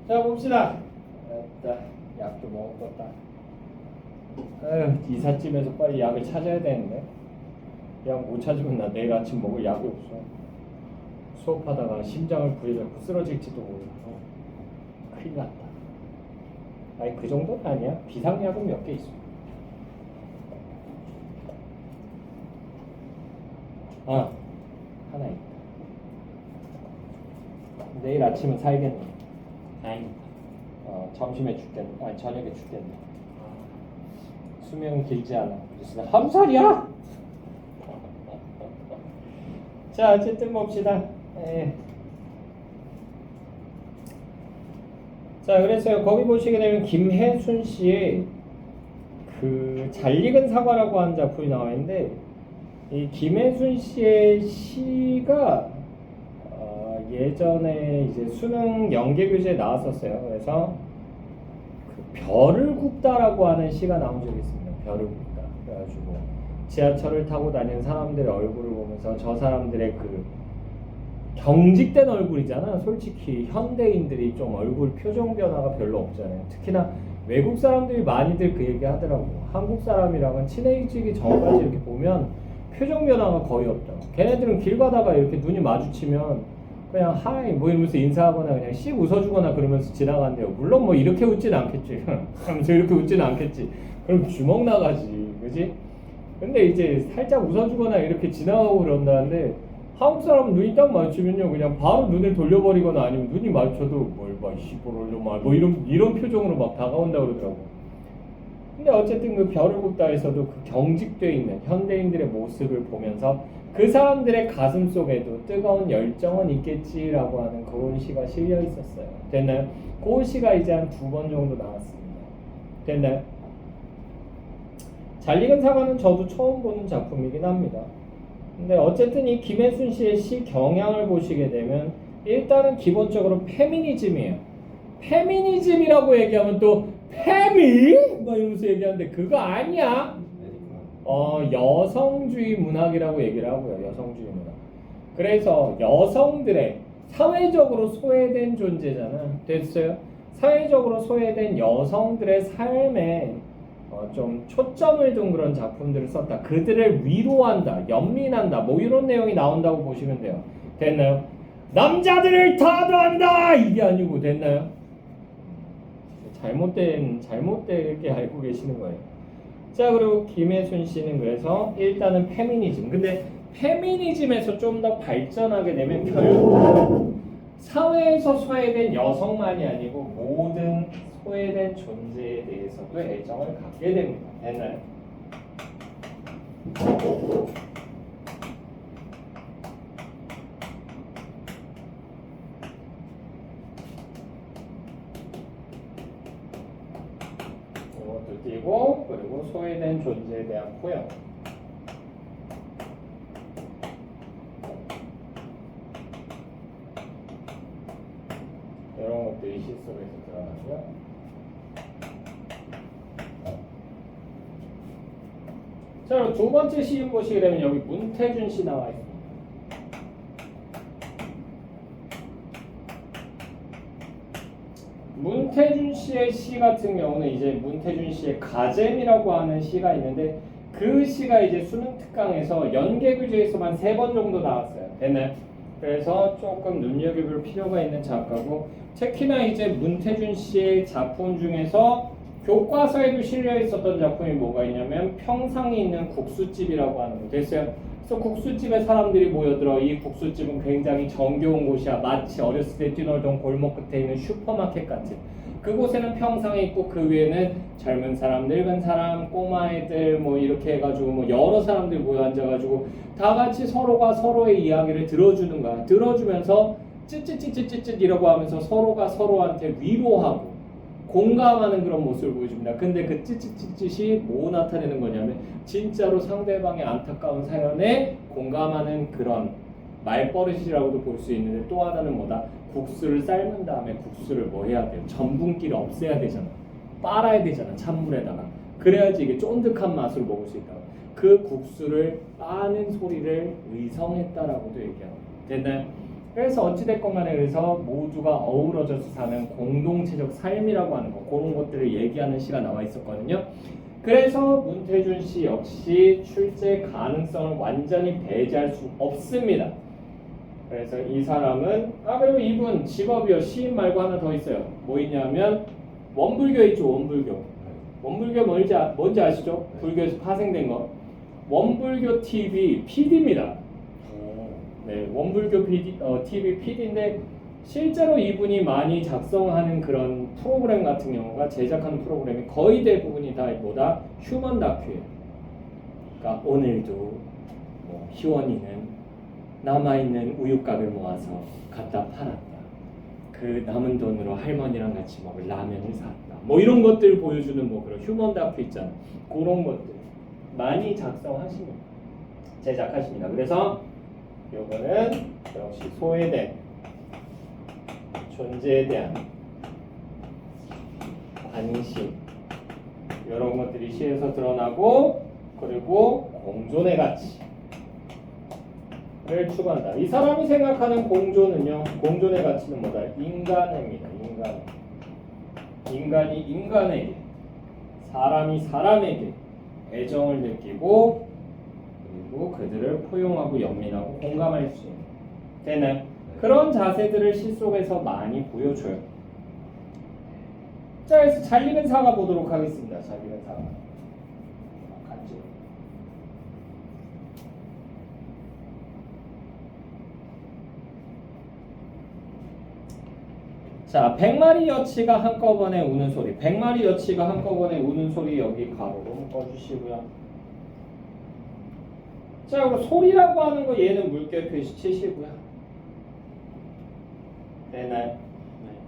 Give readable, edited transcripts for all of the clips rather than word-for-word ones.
자 봅시다. 됐다. 약도 먹었다. 아휴 이삿짐에서 빨리 약을 찾아야 되는데 약 못 찾으면 나 내일 아침 먹을 약이 없어. 수업하다가 심장을 부여잡고 쓰러질지도 몰라서 큰일 났다. 아니 그 정도는 아니야. 비상약은 몇 개 있어. 아 하나 있다. 내일 아침은 살겠네. 다행이다. 점심에 죽겠네. 아니 저녁에 죽겠네. 수명은 길지 않아. 무슨 하루 살이야? 자 어쨌든 봅시다. 자 그래서 거기 보시게 되면 김혜순 씨의 그 잘 익은 사과라고 하는 작품이 나와 있는데 이 김혜순 씨의 시가 예전에 이제 수능 연계 교재에 나왔었어요. 그래서 그 별을 굽다라고 하는 시가 나온 적이 있습니다. 별을 굽다. 그래가지고 지하철을 타고 다니는 사람들의 얼굴을 보면서 저 사람들의 그 경직된 얼굴이잖아. 솔직히 현대인들이 좀 얼굴 표정 변화가 별로 없잖아요. 특히나 외국 사람들이 많이들 그 얘기 하더라고. 한국 사람이랑은 친해지기 전까지 이렇게 보면 표정 변화가 거의 없다고. 걔네들은 길 가다가 이렇게 눈이 마주치면 그냥 하이 뭐 이러면서 인사하거나 그냥 씩 웃어주거나 그러면서 지나간대요. 물론 뭐 이렇게 웃진 않겠지. 하면서 이렇게 웃진 않겠지. 그럼 주먹 나가지. 그지? 근데 이제 살짝 웃어주거나 이렇게 지나가고 그런다는데 한국 사람은 눈이 딱 마주치면요 그냥 바로 눈을 돌려버리거나 아니면 눈이 마주쳐도 뭘 봐 씨발로 뭐 이런 표정으로 막 다가온다 그러더라고. 근데 어쨌든 그 별을 굽다에서도 그 경직돼 있는 현대인들의 모습을 보면서 그 사람들의 가슴 속에도 뜨거운 열정은 있겠지라고 하는 그런 시가 실려 있었어요. 됐나요? 그 시가 이제 한 2번 정도 나왔습니다. 됐나요? 잘 익은 사과는 저도 처음 보는 작품이긴 합니다. 근데 어쨌든 이 김혜순 씨의 시 경향을 보시게 되면 일단은 기본적으로 페미니즘이에요. 페미니즘이라고 얘기하면 또 페미? 막 이러면서 얘기하는데 그거 아니야. 여성주의 문학이라고 얘기를 하고요. 여성주의 문학. 그래서 여성들의 사회적으로 소외된 존재잖아. 됐어요? 사회적으로 소외된 여성들의 삶에 좀 초점을 둔 그런 작품들을 썼다. 그들을 위로한다, 연민한다, 뭐 이런 내용이 나온다고 보시면 돼요. 됐나요? 남자들을 타도한다 이게 아니고 됐나요? 잘못되게 알고 계시는 거예요. 자 그리고 김혜순 씨는 그래서 일단은 페미니즘. 근데 페미니즘에서 좀 더 발전하게 되면 결국 사회에서 소외된 여성만이 아니고 모든 소외된 존재에 대해서도 애정을 갖게 됩니다. 됐나요? 이것도 띄고 그리고 소외된 존재에 대한 포용. 이런 것들이 시 속에서 들어가고요. 자, 그럼 두 번째 시인 보시게 되면 여기 문태준 씨 나와 있습니다. 문태준 씨의 시 같은 경우는 이제 문태준 씨의 가잼이라고 하는 시가 있는데 그 시가 이제 수능 특강에서 연계교재에서만 3번 정도 나왔어요. 됐나요? 그래서 조금 눈여겨볼 필요가 있는 작가고 특히나 이제 문태준 씨의 작품 중에서 교과서에도 실려 있었던 작품이 뭐가 있냐면 평상에 있는 국수집이라고 하는 거. 됐어요? 그래서 국수집에 사람들이 모여들어. 이 국수집은 굉장히 정겨운 곳이야. 마치 어렸을 때 뛰놀던 골목 끝에 있는 슈퍼마켓 같은. 그곳에는 평상이 있고 그 위에는 젊은 사람, 늙은 사람, 꼬마애들 뭐 이렇게 해가지고 뭐 여러 사람들이 모여 앉아가지고 다 같이 서로가 서로의 이야기를 들어주는 거야. 들어주면서 찌찌찌찌찌찌 이라고 하면서 서로가 서로한테 위로하고 공감하는 그런 모습을 보여줍니다. 근데 그 찌찌찌찌이 뭐 나타내는 거냐면 진짜로 상대방의 안타까운 사연에 공감하는 그런 말버릇이라고도 볼 수 있는데 또 하나는 뭐다? 국수를 삶은 다음에 국수를 뭐 해야 돼요? 전분기를 없애야 되잖아. 빨아야 되잖아. 찬물에다가. 그래야지 이게 쫀득한 맛을 먹을 수 있다고. 그 국수를 빠는 소리를 의성했다라고도 얘기합니다. 됐나요? 그래서 어찌됐건 간에 그래서 모두가 어우러져서 사는 공동체적 삶이라고 하는 거, 그런 것들을 얘기하는 시가 나와 있었거든요. 그래서 문태준 씨 역시 출제 가능성을 완전히 배제할 수 없습니다. 그래서 이 사람은 그리고 이분 직업이요, 시인 말고 하나 더 있어요. 뭐 있냐면 원불교 있죠. 원불교 뭔지 아시죠? 불교에서 파생된 거. 원불교 TV PD입니다. 네, 원불교 TV PD인데 실제로 이분이 많이 작성하는 그런 프로그램 같은 경우가 제작하는 프로그램이 거의 대부분이 다 뭐다? 휴먼 다큐예요. 그러니까 오늘도 뭐 희원이는 남아있는 우유곽을 모아서 갖다 팔았다. 그 남은 돈으로 할머니랑 같이 먹을 라면을 샀다. 뭐 이런 것들 보여주는 뭐 그런 휴먼 다큐 있잖아. 그런 것들 많이 작성하십니다. 제작하십니다. 그래서 요거는 역시 소외된 존재에 대한 관심 이런 것들이 시에서 드러나고 그리고 공존의 가치를 추구한다. 이 사람이 생각하는 공존은요. 공존의 가치는 뭐다? 인간입니다. 인간이 인간에게 사람이 사람에게 애정을 느끼고 그리고 그들을 포용하고 연민하고 공감할 수 있는 되는 그런 자세들을 시 속에서 많이 보여줘요. 자, 그래서 잘 읽은 사가 보도록 하겠습니다. 잘 읽은 사가. 같이. 자, 100마리 여치가 한꺼번에 우는 소리. 100마리 여치가 한꺼번에 우는 소리 여기 가로로 묶어주시고요. 자, 그리고 소리라고 하는 거 얘는 물결 표시 치시고요. 되나요? 네.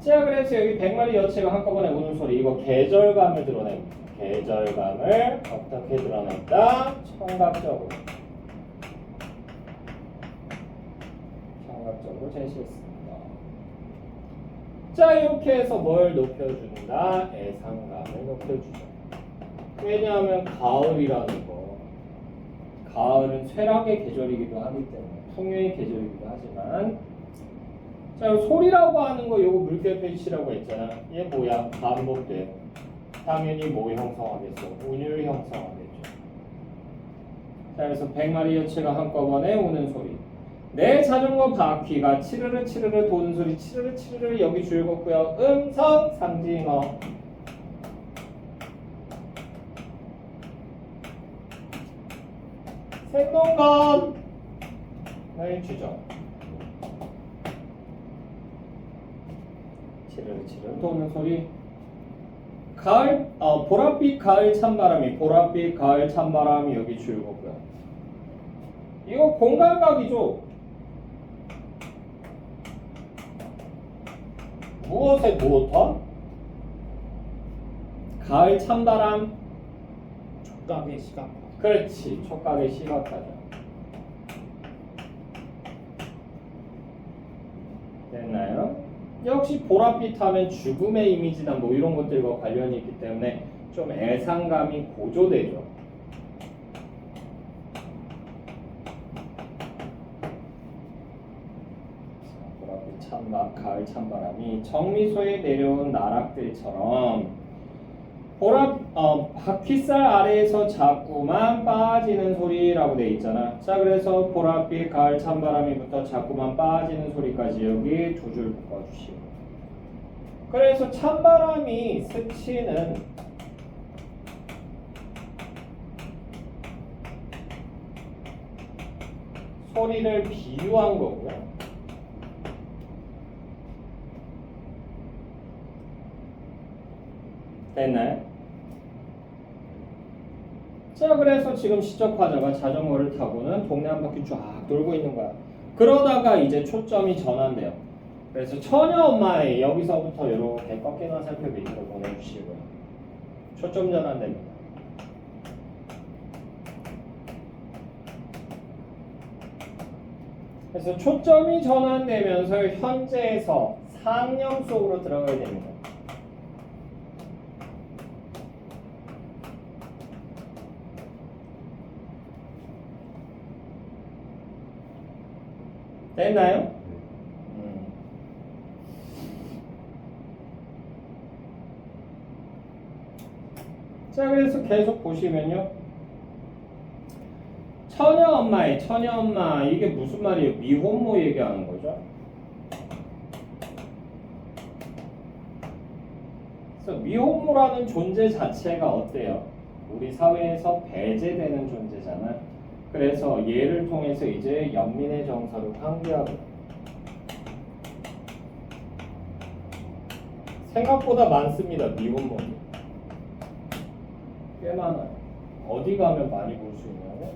자, 그래서 여기 100마리 여치가 한꺼번에 우는 소리 이거 계절감을 드러냅니다. 계절감을 어떻게 드러냈다? 청각적으로 제시했습니다. 자, 이렇게 해서 뭘 높여준다? 애상감을 높여주죠. 왜냐하면 가을이라는 거 가을은 쇠락의 계절이기도 하기 때문에 풍요의 계절이기도 하지만 자, 소리라고 하는 거 요거 물결 표시라고 했잖아. 얘 뭐야? 반복돼요. 당연히 뭐 형성하겠어? 운율 형성하겠죠. 자, 그래서 100마리 여치가 한꺼번에 우는 소리. 내 자전거 바퀴가 치르르 치르르 도는 소리. 치르르 치르르 여기 줄였고요. 음성 상징어. 생동감을 주죠. 치르르 치르르 도는 소리. 가을, 보랏빛 가을 찬바람이, 보랏빛 가을 찬바람이 여기 줄거고요. 이거 공감각이죠. 무엇에 무엇화? 가을 찬바람. 촉각의 시각. 그렇지, 촉각의 시각화죠. 됐나요? 역시 보랏빛 하면 죽음의 이미지나 뭐 이런 것들과 관련이 있기 때문에 좀 애상감이 고조되죠. 보랏빛 가을 찬바람이 정미소에 내려온 나락들처럼 바퀴살 아래에서 자꾸만 빠지는 소리라고 돼 있잖아. 자, 그래서 보랏빛 가을 찬바람이부터 자꾸만 빠지는 소리까지 여기 두 줄 묶어주시고. 그래서 찬바람이 스치는 소리를 비유한 거고요. 됐나요? 자, 그래서 지금 시적 화자가 자전거를 타고는 동네 한 바퀴 쫙 돌고 있는 거야. 그러다가 이제 초점이 전환돼요. 그래서 처녀 엄마의 여기서부터 이렇게 꺾인 화살표 밑으로 보내주시고요. 초점 전환됩니다. 그래서 초점이 전환되면서 현재에서 상념 속으로 들어가야 됩니다. 됐나요? 자, 그래서 계속 보시면요. 처녀 엄마의 처녀 엄마 이게 무슨 말이에요? 미혼모 얘기하는 거죠. 그래서 미혼모라는 존재 자체가 어때요? 우리 사회에서 배제되는 존재잖아. 그래서 얘를 통해서 이제 연민의 정서를 환기하고 생각보다 많습니다. 미혼모는 꽤 많아요. 어디 가면 많이 볼 수 있냐면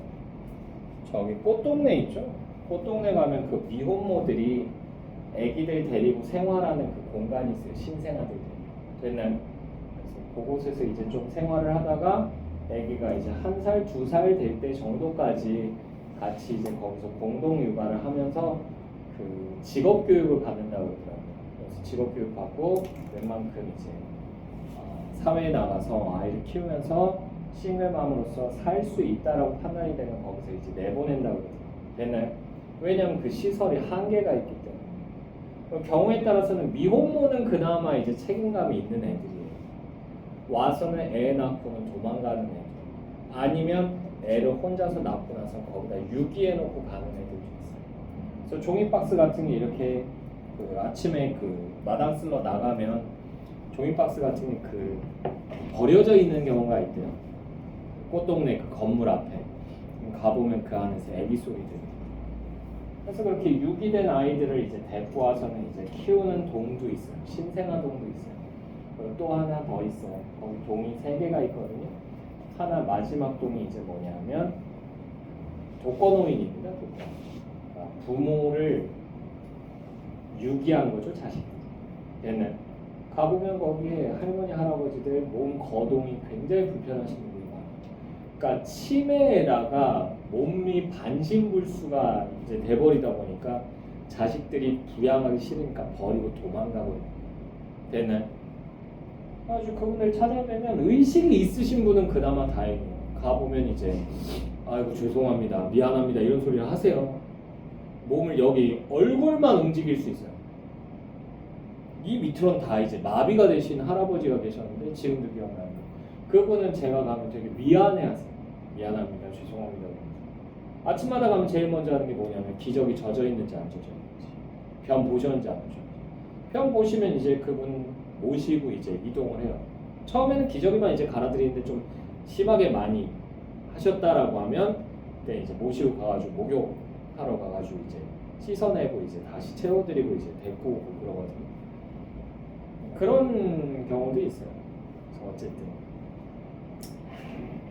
저기 꽃동네 있죠? 꽃동네 가면 그 미혼모들이 애기들 데리고 생활하는 그 공간이 있어요. 신생아들 됐나요? 그래서 그곳에서 이제 좀 생활을 하다가 애기가 이제 1살, 2살 될 때 정도까지 같이 이제 거기서 공동 육아를 하면서 그 직업 교육을 받는다고 그러더라고요. 그래서 직업 교육 받고 웬만큼 이제 사회에 나가서 아이를 키우면서 싱글맘으로서 살 수 있다라고 판단이 되면 거기서 이제 내보낸다고 그러더라고요. 됐나요? 왜냐하면 그 시설이 한계가 있기 때문에. 경우에 따라서는 미혼모는 그나마 이제 책임감이 있는 애들이에요. 와서는 애 낳고는 도망가는 애들. 아니면 애를 혼자서 낳고 나서 거기다 유기해놓고 가는 애들도 있어요. 그래서 종이박스 같은 게 이렇게 그 아침에 그 마당 쓸러 나가면 종이박스 같은 게 그 버려져 있는 경우가 있대요. 꽃동네 그 건물 앞에 가보면 그 안에서 애기 소리들이. 그래서 그렇게 유기된 아이들을 이제 데리고 와서는 이제 키우는 동도 있어요. 신생아 동도 있어요. 그리고 또 하나 더 있어요. 거기 동이 3개가 있거든요. 하나 마지막 동이 이제 뭐냐면 독거노인입니다. 독거. 그러니까 부모를 유기한 거죠, 자식. 얘는 가보면 거기에 할머니 할아버지들 몸 거동이 굉장히 불편하신 분들이 많아요. 그러니까 치매에다가 몸이 반신불수가 이제 돼버리다 보니까 자식들이 부양하기 싫으니까 버리고 도망가고 됐나요? 아주 그분들 찾아뵈면 의식이 있으신 분은 그나마 다행이에요. 가보면 이제 아이고 죄송합니다, 미안합니다 이런 소리를 하세요. 몸을 여기 얼굴만 움직일 수 있어요. 이 밑으로는 다 이제 마비가 되신 할아버지가 계셨는데 지금도 기억나요. 그분은 제가 가면 되게 미안해하세요. 미안합니다, 죄송합니다. 아침마다 가면 제일 먼저 하는 게 뭐냐면 기저귀 젖어 있는지 안 젖어 있는지, 변 보셨는지 안 보셨는지. 변 보시면 이제 그분 모시고 이제 이동을 해요. 처음에는 기저귀만 이제 갈아드리는데 좀 심하게 많이 하셨다라고 하면 그때 이제 모시고 가가지고 목욕하러 가가지고 이제 씻어내고 이제 다시 채워드리고 이제 데리고 오고 그러거든요. 그런 경우도 있어요. 그래서 어쨌든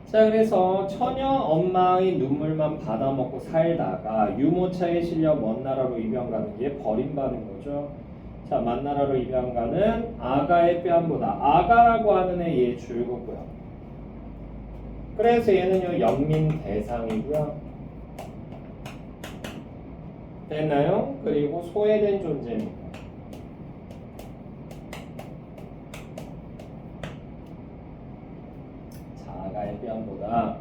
자, 그래서 처녀 엄마의 눈물만 받아먹고 살다가 유모차에 실려 먼 나라로 입양 가는 게 버림받은 거죠. 자, 먼 나라로 입양 가는 아가의 뺨보다 아가라고 하는 애 얘 줄거고요. 그래서 얘는요 연민 대상이고요. 됐나요? 그리고 소외된 존재입니다. 아가의 뺨보다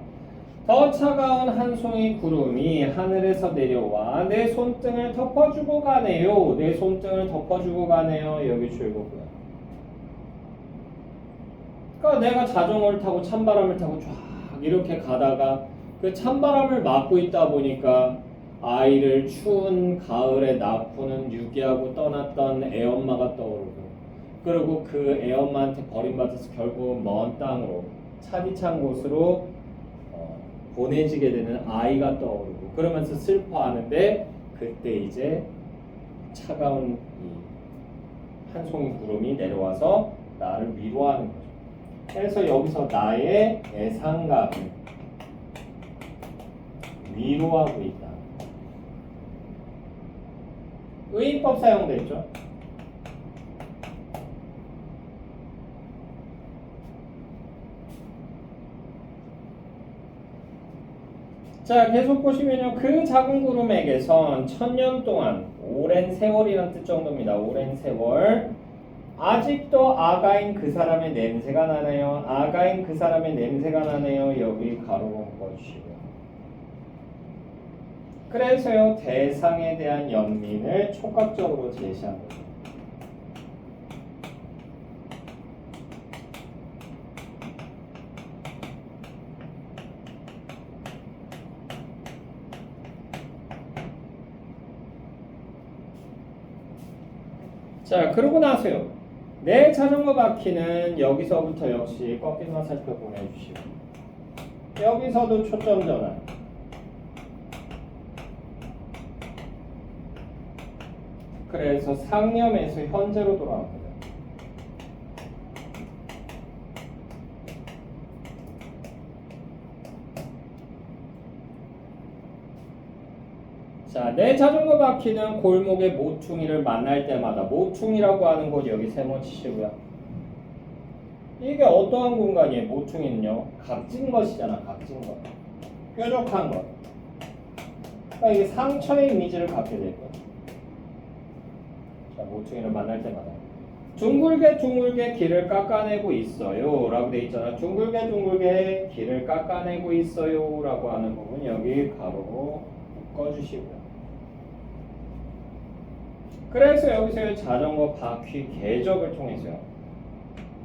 더 차가운 한 송이 구름이 하늘에서 내려와 내 손등을 덮어주고 가네요. 내 손등을 덮어주고 가네요. 여기 줄거고요. 그러니까 내가 자전거를 타고 찬바람을 타고 쫙 이렇게 가다가 그 찬바람을 맞고 있다 보니까 아이를 추운 가을에 낳고는 유기하고 떠났던 애엄마가 떠오르고, 그리고 그 애엄마한테 버림받아서 결국 먼 땅으로 차디찬 곳으로 보내지게 되는 아이가 떠오르고, 그러면서 슬퍼하는데 그때 이제 차가운 이 한 송이 구름이 내려와서 나를 위로하는 거죠. 그래서 여기서 나의 애상감을 위로하고 있다. 의인법 사용되죠. 자, 계속 보시면요. 그 작은 구름에게선 1000년 동안, 오랜 세월이라는 뜻 정도입니다. 오랜 세월. 아직도 아가인 그 사람의 냄새가 나네요. 아가인 그 사람의 냄새가 나네요. 여기 가로로 묶어주시고요. 그래서요, 대상에 대한 연민을 촉각적으로 제시한 거죠. 자, 그러고 나서요. 내 자전거 바퀴는 여기서부터 역시 꺾인 화살표 보내주시고 여기서도 초점 전환. 그래서 상념에서 현재로 돌아옵니다. 자, 내 자전거 바퀴는 골목의 모퉁이를 만날 때마다 모퉁이라고 하는 곳 여기 세모 치시고요. 이게 어떠한 공간이에요? 모퉁이는요. 각진 것이잖아. 각진 것. 뾰족한 것. 그러니까 이게 상처의 이미지를 갖게 될 거예요. 자, 모퉁이를 만날 때마다 둥글게 둥글게 길을 깎아내고 있어요 라고 돼 있잖아. 둥글게 둥글게 길을 깎아내고 있어요 라고 하는 부분 여기 가로로 묶어주시고요. 그래서 여기서 자전거 바퀴 궤적을 통해서요.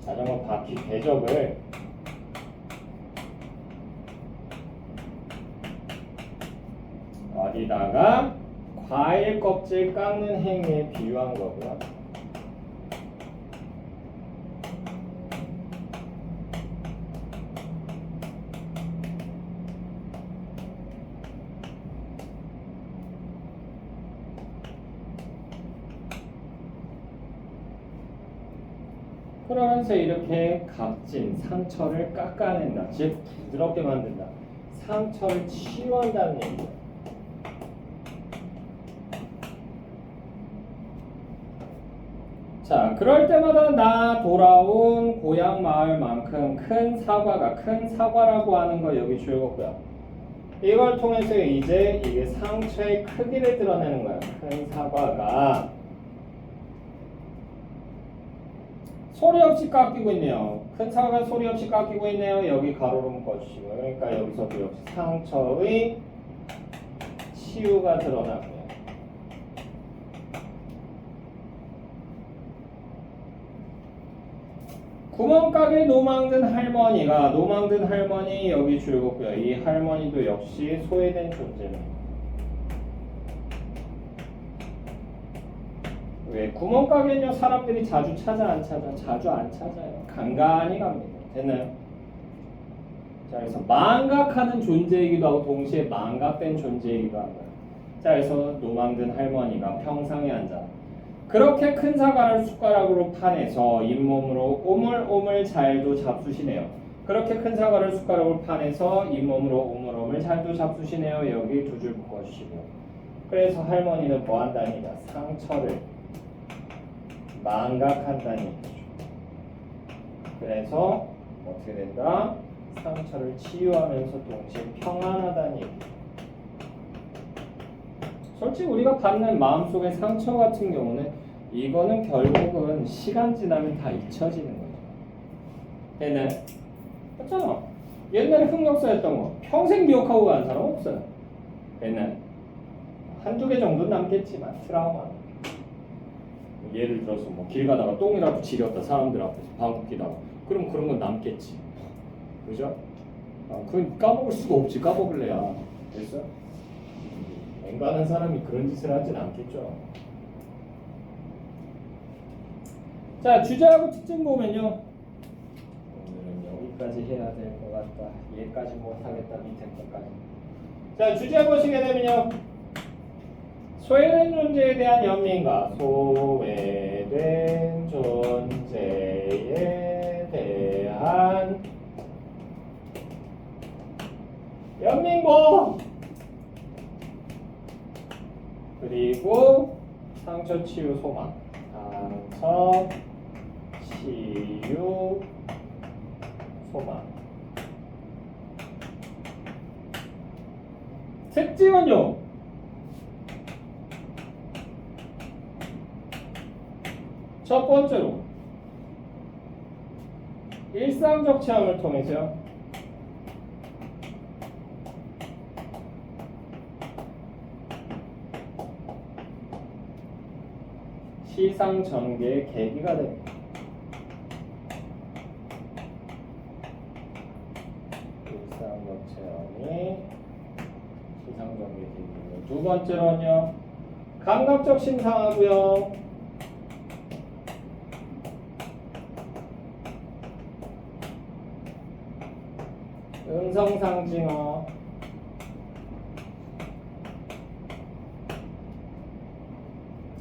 자전거 바퀴 궤적을 어디다가 과일 껍질 깎는 행위에 비유한 거고요. 그러면서 이렇게 각진, 상처를 깎아낸다. 즉 부드럽게 만든다. 상처를 치유한다는 얘기죠. 자, 그럴 때마다 나 돌아온 고향 마을만큼 큰 사과가, 큰 사과라고 하는 거 여기 줄였고요. 이걸 통해서 이제 이게 상처의 크기를 드러내는 거야. 큰 사과가 소리 없이 깎이고 있네요. 큰 사과가 소리 없이 깎이고 있네요. 여기 가로로 묶어주시고, 그러니까 여기서도 역시 상처의 치유가 드러나고요. 구멍가게 노망든 할머니가, 노망든 할머니 여기 줄였고요. 이 할머니도 역시 소외된 존재입니다. 왜? 구멍가게는요 사람들이 자주 찾아 안 찾아? 자주 안 찾아요. 간간히 갑니다. 됐나요? 자, 그래서 망각하는 존재이기도 하고 동시에 망각된 존재이기도 합니다. 자, 그래서 노망든 할머니가 평상에 앉아 그렇게 큰 사과를 숟가락으로 파내서 잇몸으로 오물오물 잘도 잡수시네요. 그렇게 큰 사과를 숟가락으로 파내서 잇몸으로 오물오물 잘도 잡수시네요. 여기 두 줄 묶어주시고요. 그래서 할머니는 뭐 한다니까? 상처를 망각한다는 얘기죠. 그래서 어떻게 된다? 상처를 치유하면서 동시에 평안하다는 얘기죠. 솔직히 우리가 받는 마음속의 상처 같은 경우는 이거는 결국은 시간 지나면 다 잊혀지는 거죠. 얘는 그렇잖아. 옛날에 흑역사였던 거 평생 기억하고 가는 사람 없어요. 얘는 한두 개 정도 남겠지만 트라우마. 예를 들어서 뭐 길 가다가 똥이라도 지렸다 사람들 앞에서 방귀 끼다가 그럼 그런 건 남겠지. 그죠? 그건 까먹을 수가 없지. 까먹을래야. 됐어? 앵간한 사람이 그런 짓을 하진 않겠죠. 자, 주제하고 특징 보면요. 오늘은 여기까지 해야 될 것 같다. 얘까지 못하겠다. 밑에 것까지. 자, 주제 보시게 되면요. 소외된 존재에 대한 연민과 소외된 존재에 대한 연민고 그리고 상처 치유 소망 상처 치유 소망 특징은요 첫 번째로 일상적 체험을 통해서요. 시상 전개의 계기가 됩니다. 일상적 체험이 시상 전개 계기고요. 두 번째로는요. 감각적 심상하고요. 음성상징어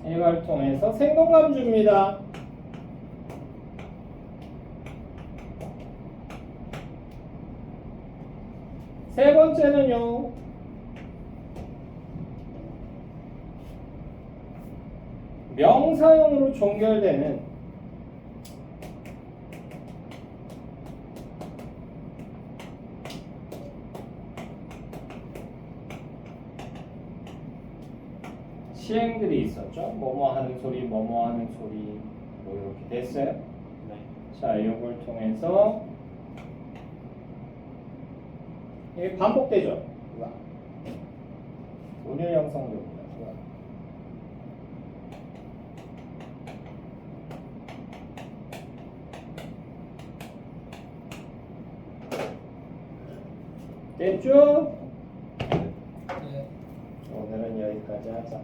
이걸 통해서 생동감 줍니다. 세 번째는요. 명사형으로 종결되는 시행들이 있었죠. 뭐뭐 하는 소리, 뭐뭐 하는 소리, 뭐 이렇게 됐어요. 네. 자, 이걸 통해서 이게 반복되죠. 운율 형성됩니다. 됐죠? 네. 오늘은 여기까지 하자.